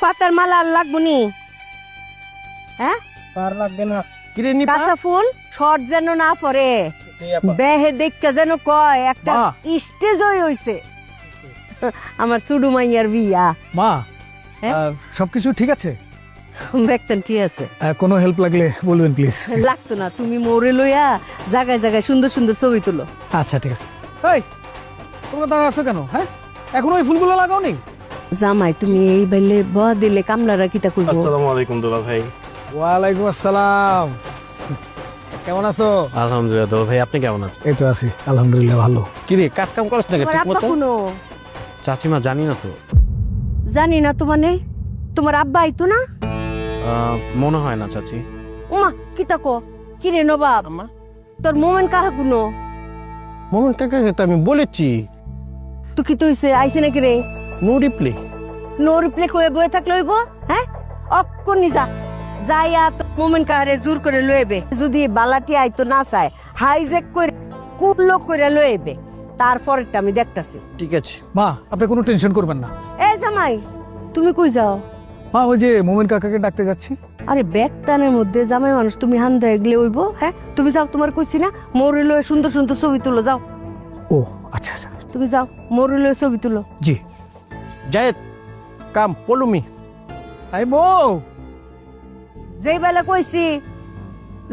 পাতার মালা আর লাগবো নি? হ্যাঁ, আর লাগবে না। কিরে নিপা কাঁচা ফুল শর্ট যেন না পরে, বেহে দেখতে যেন কয় একটা মা। স্টেজই হইছে আমার সুডু মাইয়ার বিয়া। মা হ্যাঁ? সবকিছু ঠিক আছে? দেখতেন ঠিক আছে, কোনো হেল্প লাগলে বলবেন প্লিজ। লাগতো না। তুমি মোরে লইয়া জায়গায় জায়গায় সুন্দর সুন্দর ছবি তুলো। আচ্ছা ঠিক আছে। এই তোমরা দাঁড়া আছো কেন? হ্যাঁ, এখনো ওই ফুলগুলো লাগাও নি? জামাই তুমি এই বেলে বয়া দিলে কামলারা কিতা করবো? আসসালামু আলাইকুম দুলা ভাই। ওয়ালাইকুম আসসালাম। কেমন আছো? আলহামদুলিল্লাহ দুলা ভাই, আপনি কেমন আছেন? এই তো আছি আলহামদুলিল্লাহ ভালো। কিরে কাজ কাম করছ না তোমার ঠিক আব্বা মতো? কোনো চাচিমা জানি না তো, জানি না তো মানে, তোমার আব্বা আইতো না? মনে হয় না চাচি। উমা কিতা কো? কিরে নবাব, আম্মা তোর মোমেন কাহা কোনো? মোহন কাকাকে তো আমি বলেছি তুই কি তুইছে আইছে নাকি রে? No replay. নো রিপ্লে কয়ে বয়ে থাকলে হইব? হ্যাঁ, অক্ষুনি যা যাইয়া তো মোমেন কাহারে জোর করে লইবে। যদি বালাটি আইতো না চায়, হাইজ্যাক করে কুল্লো করে লইবে, তারপরেরটা আমি দেখতাছি। ঠিক আছে মা আপনি কোনো টেনশন করবেন না। এই জামাই, তুমি কই যাও? মা ওই যে মোমেন কাকাকে ডাকতে যাচ্ছি। আরে ব্যাগটানের মধ্যে জামাই মানুষ, তুমি হান্দা এগলে হইব? হ্যাঁ, তুমি যাও, তোমার কইছি না মোরে লয়ে সুন্দর সুন্দর ছবি তুলো, যাও ও আচ্ছা আচ্ছা তুমি যাও, মোরে লয়ে ছবি তুলো। জি। জায়েদ কাম ফলো মি। আই মো যেই বেলা কইছি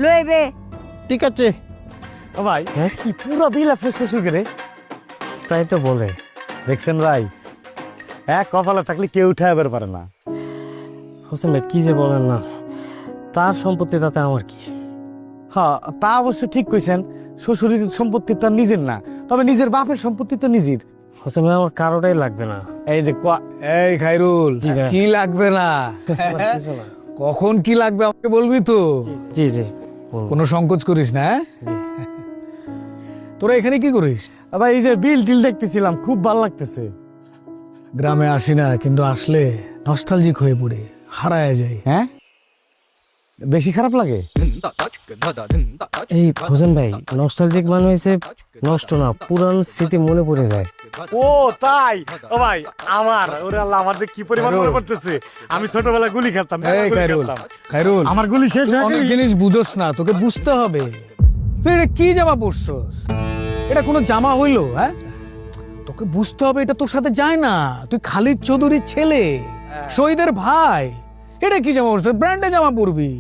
লইবে। ঠিক আছে ও ভাই, কি পুরো বিল আপনি শ্বশুর করে? তাই তো বলে। দেখছেন ভাই, এক কপালে থাকলে কেউ উঠায় পারে না। হোসেন ভাই কি যে বলেন না, তার সম্পত্তি তাতে আমার কি? হ্যাঁ তা অবশ্য ঠিক কইছেন, শ্বশুরের সম্পত্তি তার নিজের না, তবে নিজের বাপের সম্পত্তি তো নিজের। হোসেন ভাই আমার কারোটাই লাগবে না। এই যে এই খাইরুল, জি ভাই। কি লাগবে না? কিছু না। কখন কি লাগবে আমাকে বলবি তো, জি জি বলবো। কোনো সংকোচ করিস না। হ্যাঁ? তোরা এখানে কি করিস? ভাই এই যে বিল টিল দেখতেছিলাম, খুব ভালো লাগতেছে। গ্রামে আসি না, কিন্তু আসলে নস্টালজিক হয়ে পড়ে হারায় যাই। হ্যাঁ বেশি খারাপ লাগে? এই হোসেন ভাই, নস্টালজিক মানে হয়েছে নষ্ট না, পুরান স্মৃতি মনে পড়ে যায়। ও তাই? ও ভাই আমার, ওরে আল্লাহ, আমার যে কি পরিমাণ মনে পড়তেছে। আমি ছোটবেলায় গুলি খেলতাম। এই খাইরুল, খাইরুল আমার গুলি শেষ হয়ে অনেক গেল। জিনিস বুঝোস না, তোকে বুঝতে হবে। তুই এটা কি জামা পরছস? এটা কোনো জামা হইলো? হ্যাঁ, তোকে বুঝতে হবে এটা তোর সাথে যায় না। তুই খালিদ চৌধুরীর ছেলে, শহীদের ভাই। এটা কি জামা পরছস? ব্র্যান্ডে জামা পরবি।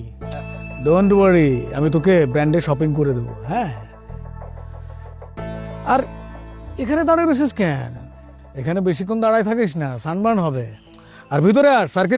ডোন্ট ওয়ারি, আমি তোকে ব্র্যান্ডে শপিং করে দেবো। হ্যাঁ, আর এখানে দাঁড়িয়ে রয়েছিস কেন? এখানে বেশিক্ষণ দাঁড়ায় থাকিস না, সানবার্ন হবে। আর ভিতরে আর সার্কিট